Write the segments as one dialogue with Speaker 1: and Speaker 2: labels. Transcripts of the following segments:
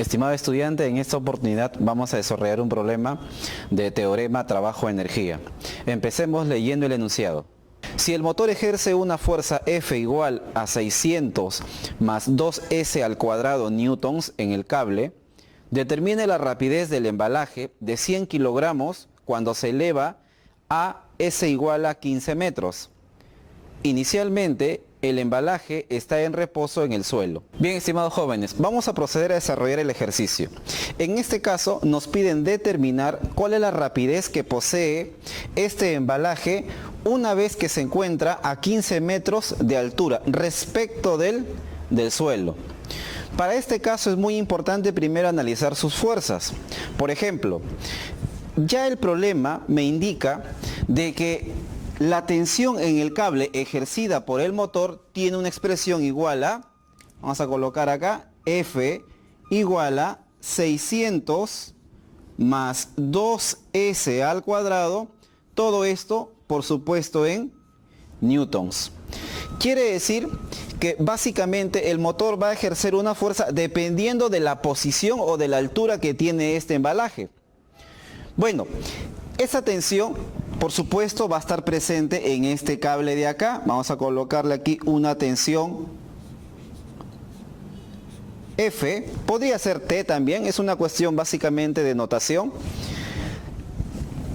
Speaker 1: Estimado estudiante, en esta oportunidad vamos a desarrollar un problema de teorema trabajo-energía. Empecemos leyendo el enunciado. Si el motor ejerce una fuerza F igual a 600 más 2S al cuadrado newtons en el cable, determine la rapidez del embalaje de 100 kilogramos cuando se eleva a S igual a 15 metros. Inicialmente, el embalaje está en reposo en el suelo. Bien, estimados jóvenes, vamos a proceder a desarrollar el ejercicio. En este caso, nos piden determinar cuál es la rapidez que posee este embalaje una vez que se encuentra a 15 metros de altura respecto del suelo. Para este caso es muy importante primero analizar sus fuerzas. Por ejemplo, ya el problema me indica de que la tensión en el cable ejercida por el motor tiene una expresión igual a, vamos a colocar acá, F igual a 600 más 2S al cuadrado, todo esto por supuesto en newtons. Quiere decir que básicamente el motor va a ejercer una fuerza dependiendo de la posición o de la altura que tiene este embalaje. Bueno, esa tensión por supuesto va a estar presente en este cable de acá. Vamos a colocarle aquí una tensión F, podría ser T también, es una cuestión básicamente de notación.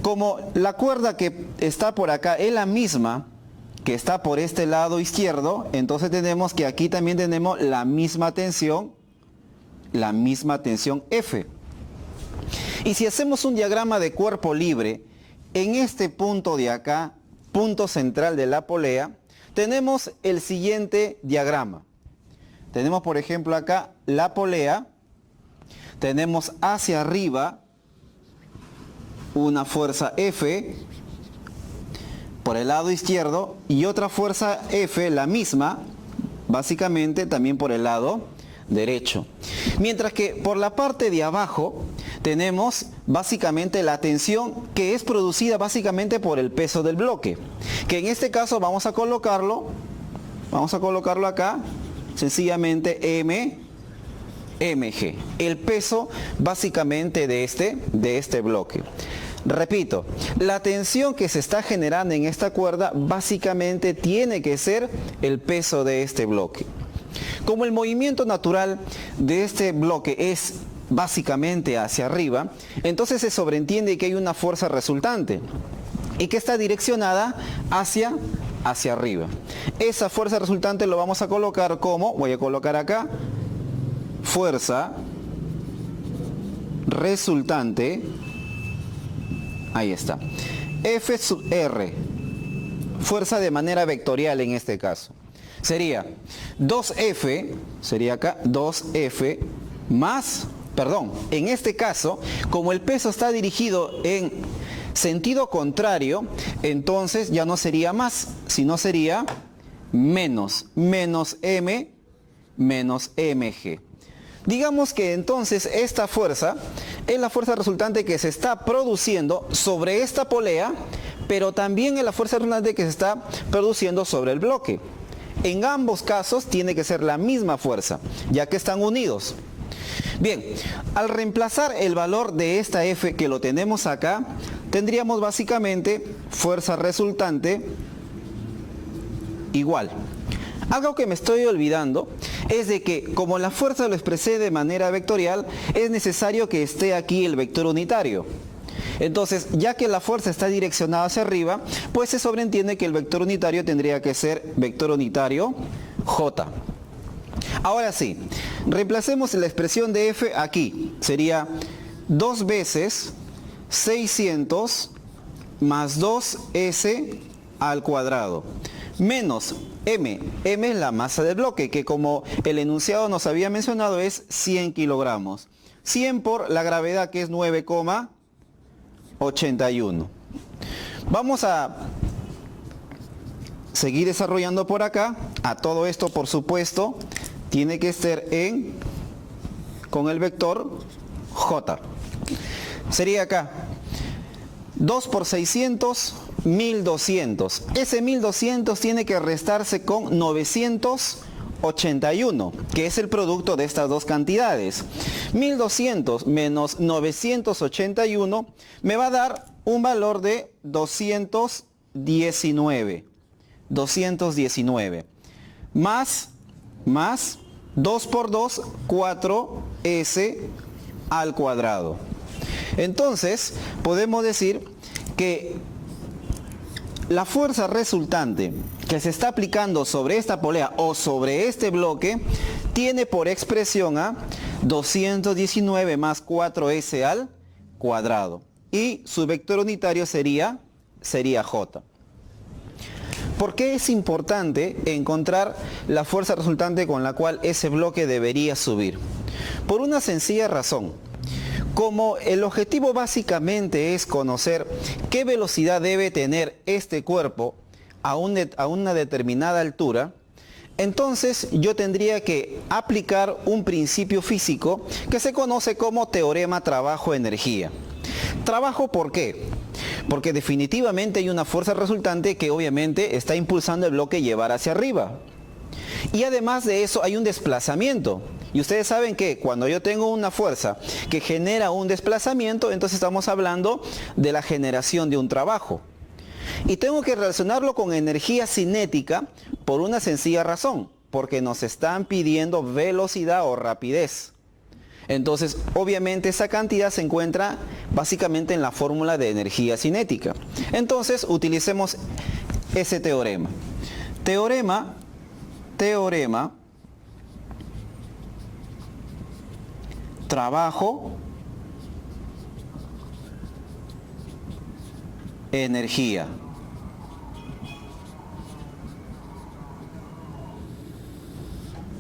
Speaker 1: Como la cuerda que está por acá es la misma que está por este lado izquierdo, entonces tenemos que aquí también tenemos la misma tensión F. Y si hacemos un diagrama de cuerpo libre, en este punto de acá, punto central de la polea, tenemos el siguiente diagrama. Tenemos por ejemplo acá la polea, tenemos hacia arriba una fuerza F por el lado izquierdo y otra fuerza F, la misma, básicamente también por el lado derecho. Mientras que por la parte de abajo tenemos básicamente la tensión que es producida básicamente por el peso del bloque, que en este caso vamos a colocarlo acá, sencillamente mg, el peso básicamente de este bloque. Repito, la tensión que se está generando en esta cuerda básicamente tiene que ser el peso de este bloque. Como el movimiento natural de este bloque es básicamente hacia arriba, entonces se sobreentiende que hay una fuerza resultante y que está direccionada hacia arriba. Esa fuerza resultante lo vamos a colocar como, voy a colocar acá, fuerza resultante, ahí está, F sub R, fuerza de manera vectorial en este caso. Sería 2F, sería acá 2F más, en este caso, como el peso está dirigido en sentido contrario, entonces ya no sería más, sino sería menos M menos mg. Digamos que entonces esta fuerza es la fuerza resultante que se está produciendo sobre esta polea, pero también es la fuerza resultante que se está produciendo sobre el bloque. En ambos casos tiene que ser la misma fuerza, ya que están unidos. Bien, al reemplazar el valor de esta F que lo tenemos acá, tendríamos básicamente fuerza resultante igual. Algo que me estoy olvidando es de que como la fuerza lo expresé de manera vectorial, es necesario que esté aquí el vector unitario. Entonces, ya que la fuerza está direccionada hacia arriba, pues se sobreentiende que el vector unitario tendría que ser vector unitario J. Ahora sí, reemplacemos la expresión de F aquí. Sería 2 veces 600 más 2S al cuadrado menos M. M es la masa del bloque, que como el enunciado nos había mencionado es 100 kilogramos. 100 por la gravedad, que es 9,81. Vamos a seguir desarrollando por acá. A todo esto, por supuesto, tiene que estar con el vector J. Sería acá 2 por 600, 1200. Ese 1200 tiene que restarse con 980 81, que es el producto de estas dos cantidades. 1200 menos 981 me va a dar un valor de 219. 219. Más 2 por 2, 4s al cuadrado. Entonces, podemos decir que la fuerza resultante que se está aplicando sobre esta polea o sobre este bloque tiene por expresión a 219 más 4s al cuadrado. Y su vector unitario sería J. ¿Por qué es importante encontrar la fuerza resultante con la cual ese bloque debería subir? Por una sencilla razón. Como el objetivo básicamente es conocer qué velocidad debe tener este cuerpo a una determinada altura, entonces yo tendría que aplicar un principio físico que se conoce como teorema trabajo-energía. ¿Trabajo por qué? Porque definitivamente hay una fuerza resultante que obviamente está impulsando el bloque a llevar hacia arriba. Y además de eso hay un desplazamiento. Y ustedes saben que cuando yo tengo una fuerza que genera un desplazamiento, entonces estamos hablando de la generación de un trabajo. Y tengo que relacionarlo con energía cinética por una sencilla razón, porque nos están pidiendo velocidad o rapidez. Entonces, obviamente esa cantidad se encuentra básicamente en la fórmula de energía cinética. Entonces, utilicemos ese teorema. Teorema, trabajo, energía.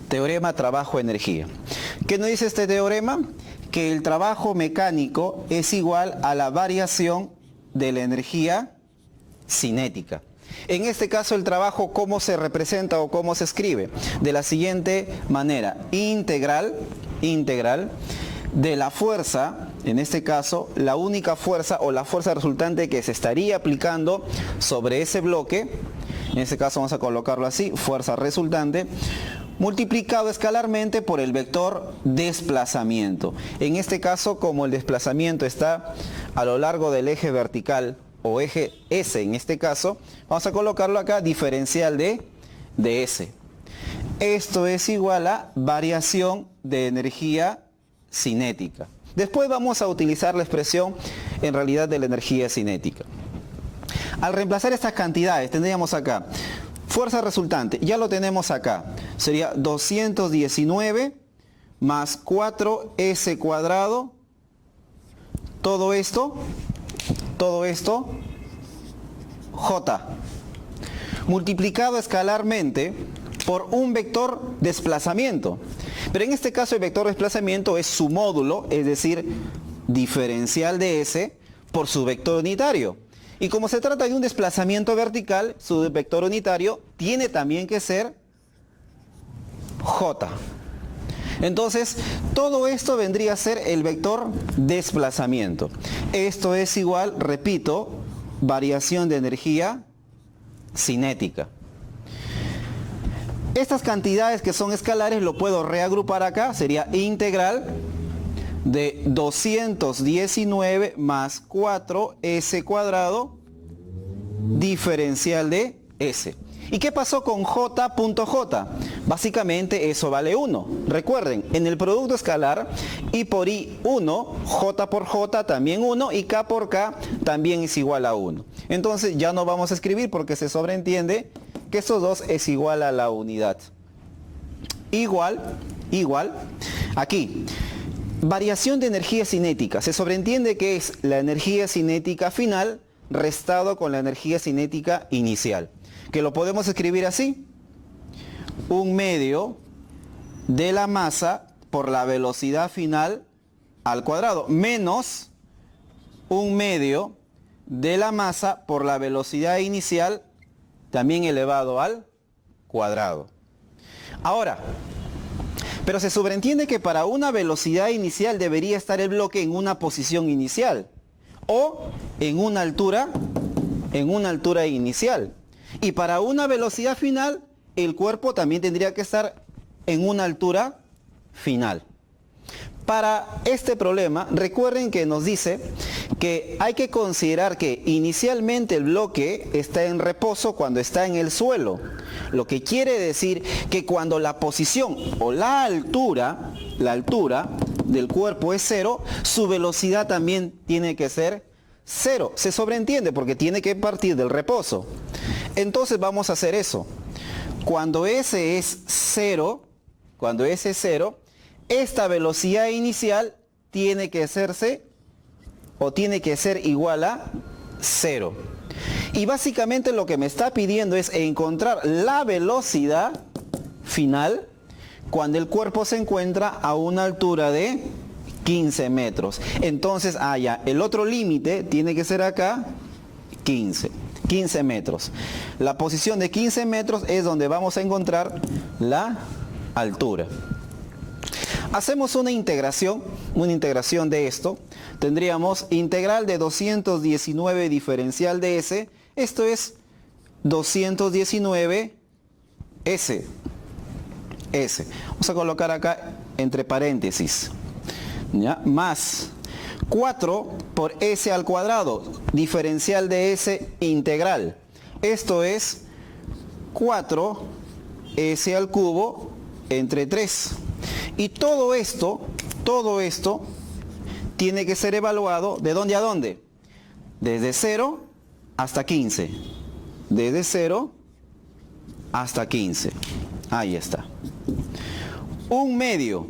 Speaker 1: Teorema trabajo-energía. ¿Qué nos dice este teorema? Que el trabajo mecánico es igual a la variación de la energía cinética. En este caso el trabajo, ¿cómo se representa o cómo se escribe? De la siguiente manera: integral de la fuerza, en este caso la única fuerza o la fuerza resultante que se estaría aplicando sobre ese bloque, en este caso vamos a colocarlo así, fuerza resultante, multiplicado escalarmente por el vector desplazamiento. En este caso, como el desplazamiento está a lo largo del eje vertical o eje S, en este caso, vamos a colocarlo acá, diferencial de S. Esto es igual a variación de energía cinética. Después vamos a utilizar la expresión en realidad de la energía cinética. Al reemplazar estas cantidades, tendríamos acá fuerza resultante, ya lo tenemos acá, sería 219 más 4s cuadrado, todo esto, J, multiplicado escalarmente por un vector desplazamiento. Pero en este caso el vector desplazamiento es su módulo, es decir, diferencial de S por su vector unitario. Y como se trata de un desplazamiento vertical, su vector unitario tiene también que ser J. Entonces, todo esto vendría a ser el vector desplazamiento. Esto es igual, repito, variación de energía cinética. Estas cantidades que son escalares lo puedo reagrupar acá, sería integral de 219 más 4s cuadrado diferencial de S. ¿Y qué pasó con J.J? Básicamente eso vale 1. Recuerden, en el producto escalar I por I 1, J por J también 1 y K por K también es igual a 1. Entonces ya no vamos a escribir porque se sobreentiende que estos dos es igual a la unidad. Igual, aquí, variación de energía cinética. Se sobreentiende que es la energía cinética final restado con la energía cinética inicial. Que lo podemos escribir así: 1/2 de la masa por la velocidad final al cuadrado, menos 1/2 de la masa por la velocidad inicial también elevado al cuadrado. Ahora, pero se sobreentiende que para una velocidad inicial debería estar el bloque en una posición inicial o en una altura inicial. Y para una velocidad final, el cuerpo también tendría que estar en una altura final. Para este problema, recuerden que nos dice que hay que considerar que inicialmente el bloque está en reposo cuando está en el suelo. Lo que quiere decir que cuando la posición o la altura del cuerpo es 0, su velocidad también tiene que ser 0. Se sobreentiende porque tiene que partir del reposo. Entonces vamos a hacer eso. Cuando S es 0, esta velocidad inicial tiene que ser igual a 0. Y básicamente lo que me está pidiendo es encontrar la velocidad final cuando el cuerpo se encuentra a una altura de 15 metros. Entonces, el otro límite tiene que ser acá 15 metros. La posición de 15 metros es donde vamos a encontrar la altura. Hacemos una integración de esto. Tendríamos integral de 219 diferencial de S. Esto es 219 S. Vamos a colocar acá entre paréntesis. ¿Ya? Más 4 por S al cuadrado. Diferencial de S integral. Esto es 4 S al cubo entre 3. Y todo esto tiene que ser evaluado ¿de dónde a dónde? Desde 0 hasta 15. Desde 0 hasta 15. Ahí está. Un medio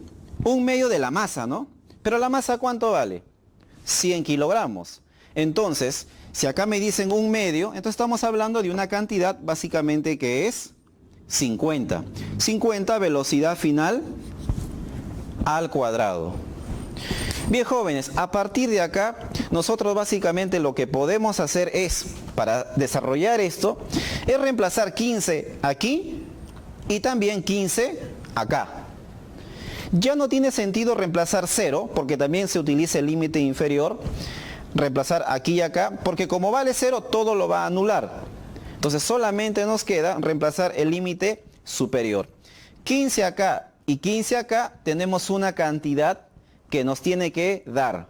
Speaker 1: de la masa, ¿no? Pero la masa ¿cuánto vale? 100 kilogramos. Entonces, si acá me dicen un medio, entonces estamos hablando de una cantidad básicamente que es 50. 50 velocidad final al cuadrado. Bien, jóvenes, a partir de acá, nosotros básicamente lo que podemos hacer es, para desarrollar esto, es reemplazar 15 aquí y también 15 acá. Ya no tiene sentido reemplazar 0, porque también se utiliza el límite inferior, reemplazar aquí y acá, porque como vale 0, todo lo va a anular. Entonces solamente nos queda reemplazar el límite superior. 15 acá y 15 acá tenemos una cantidad que nos tiene que dar.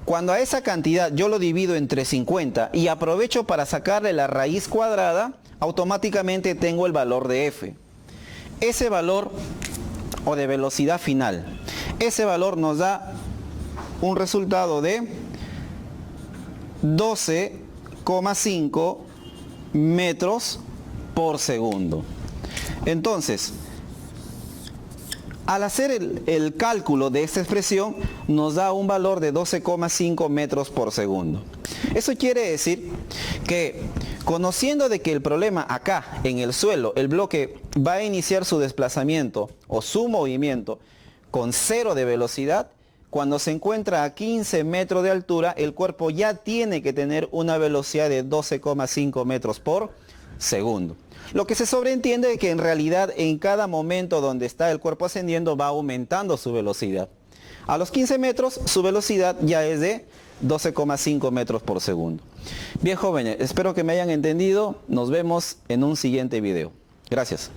Speaker 1: Cuando a esa cantidad yo lo divido entre 50 y aprovecho para sacarle la raíz cuadrada, automáticamente tengo el valor de F. Ese valor, o de velocidad final, ese valor nos da un resultado de 12,5 metros por segundo. Entonces, al hacer el cálculo de esta expresión, nos da un valor de 12,5 metros por segundo. Eso quiere decir que, conociendo de que el problema acá, en el suelo, el bloque va a iniciar su desplazamiento o su movimiento con 0 de velocidad, cuando se encuentra a 15 metros de altura, el cuerpo ya tiene que tener una velocidad de 12,5 metros por segundo. Lo que se sobreentiende es que en realidad en cada momento donde está el cuerpo ascendiendo va aumentando su velocidad. A los 15 metros su velocidad ya es de 12,5 metros por segundo. Bien, jóvenes, espero que me hayan entendido. Nos vemos en un siguiente video. Gracias.